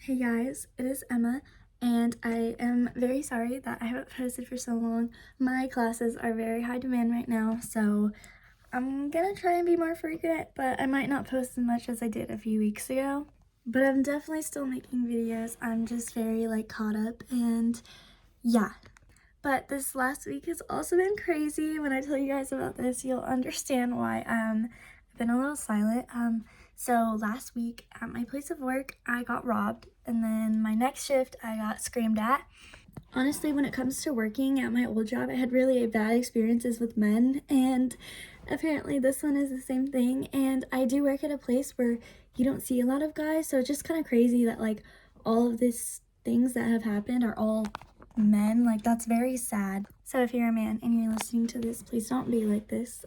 Hey guys, it is Emma, and I am very sorry that I haven't posted for so long. My classes are very high demand right now, so I'm gonna try and be more frequent, but I might not post as much as I did a few weeks ago. But I'm definitely still making videos. I'm just very caught up, and yeah. But this last week has also been crazy. When I tell you guys about this, you'll understand why I've been a little silent. So last week at my place of work, I got robbed, and then my next shift, I got screamed at. Honestly, when it comes to working at my old job, I had really bad experiences with men, and apparently this one is the same thing. And I do work at a place where you don't see a lot of guys, so it's just kind of crazy that all of these things that have happened are all men. That's very sad. So if you're a man and you're listening to this, please don't be like this.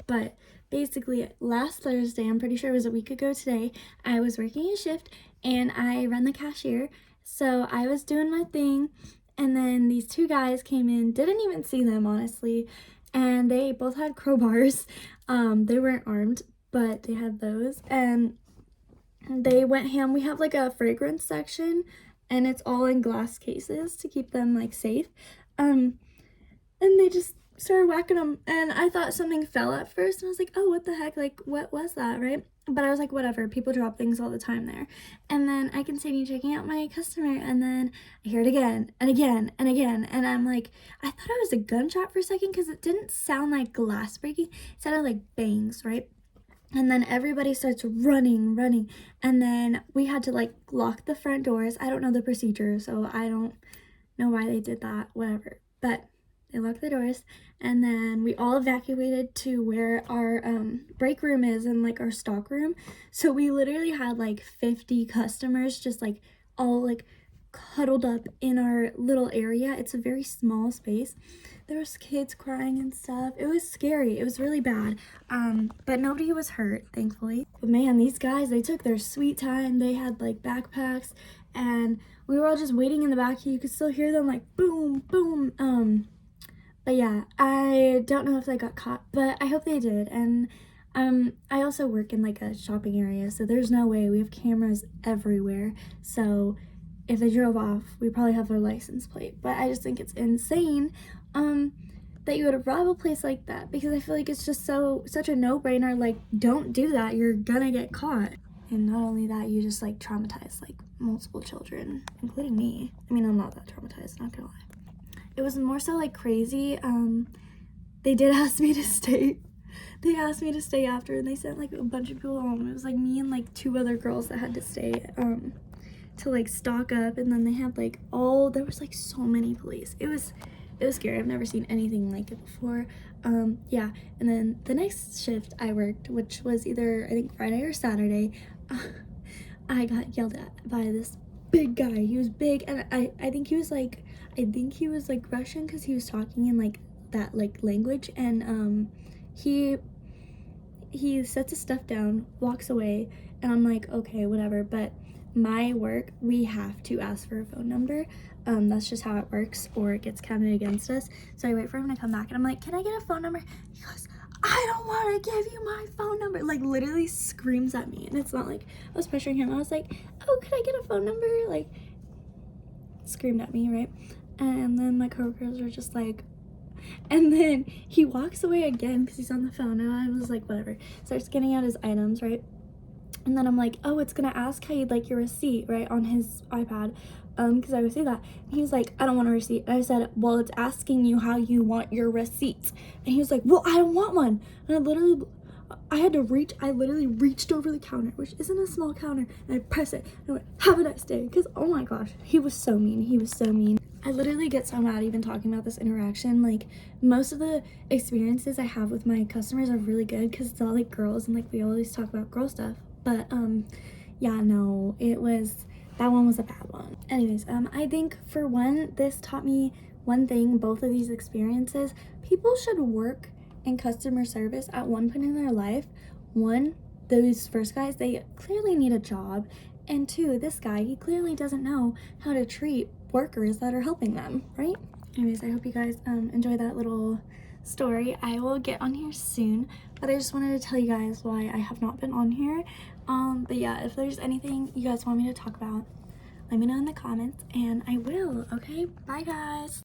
But basically last Thursday, I'm pretty sure it was a week ago today, I was working a shift and I run the cashier. So I was doing my thing, and then these two guys came in, didn't even see them honestly, and they both had crowbars. They weren't armed, but they had those, and they went ham. We have a fragrance section, and it's all in glass cases to keep them safe. And they just started whacking them, and I thought something fell at first, and I was like, oh, what the heck, what was that, right? But I was like, whatever, people drop things all the time there. And then I continue checking out my customer, and then I hear it again and again and again, and I'm like, I thought it was a gunshot for a second because it didn't sound like glass breaking, it sounded like bangs, right? And then everybody starts running, and then we had to lock the front doors. I don't know the procedure, so I don't know why they did that, whatever, but they locked the doors, and then we all evacuated to where our break room is, and our stock room. So we literally had 50 customers just all cuddled up in our little area. It's a very small space. There was kids crying and stuff. It was scary. It was really bad. But nobody was hurt, thankfully. But man, these guys, they took their sweet time. They had backpacks, and we were all just waiting in the back. You could still hear them boom, boom. But yeah, I don't know if they got caught, but I hope they did. And I also work in a shopping area, so there's no way. We have cameras everywhere. So if they drove off, we probably have their license plate. But I just think it's insane that you would rob a place like that, because I feel like it's just such a no-brainer. Don't do that, you're gonna get caught. And not only that, you just traumatize multiple children, including me. I mean, I'm not that traumatized, not gonna lie. It was more so crazy. They did ask me to stay. They asked me to stay after, and they sent a bunch of people home. It was me and two other girls that had to stay to stock up, and then they had there was so many police. It was scary. I've never seen anything like it before. Yeah, and then the next shift I worked, which was either I think Friday or Saturday, I got yelled at by this big guy. He was big, and I think he was Russian, because he was talking in that language, and he sets his stuff down, walks away, and I'm like, okay, whatever. But my work, we have to ask for a phone number. That's just how it works, or it gets counted against us. So I wait for him to come back, and I'm like, can I get a phone number? He goes, I don't want to give you my phone number. Literally screams at me. And it's not I was pressuring him. I was like, oh, could I get a phone number? Screamed at me, right? And then my coworkers were just and then he walks away again because he's on the phone, and I was like, whatever. Starts getting out his items, right? And then I'm like, oh, it's gonna ask how you'd like your receipt, right, on his iPad, because I would say that. And he was like, I don't want a receipt. And I said, well, it's asking you how you want your receipt. And he was like, well, I don't want one. And I literally reached over the counter, which isn't a small counter, and I pressed it, and I went, have a nice day, because oh my gosh, he was so mean. I literally get so mad even talking about this interaction. Most of the experiences I have with my customers are really good, because it's all girls, and we always talk about girl stuff. But yeah, no, that one was a bad one. Anyways, I think for one, this taught me one thing, both of these experiences: people should work in customer service at one point in their life. One, those first guys, they clearly need a job, and two, this guy, he clearly doesn't know how to treat workers that are helping them, right? Anyways, I hope you guys enjoy that little story. I will get on here soon, but I just wanted to tell you guys why I have not been on here. But yeah, if there's anything you guys want me to talk about, let me know in the comments and I will. Okay, bye guys.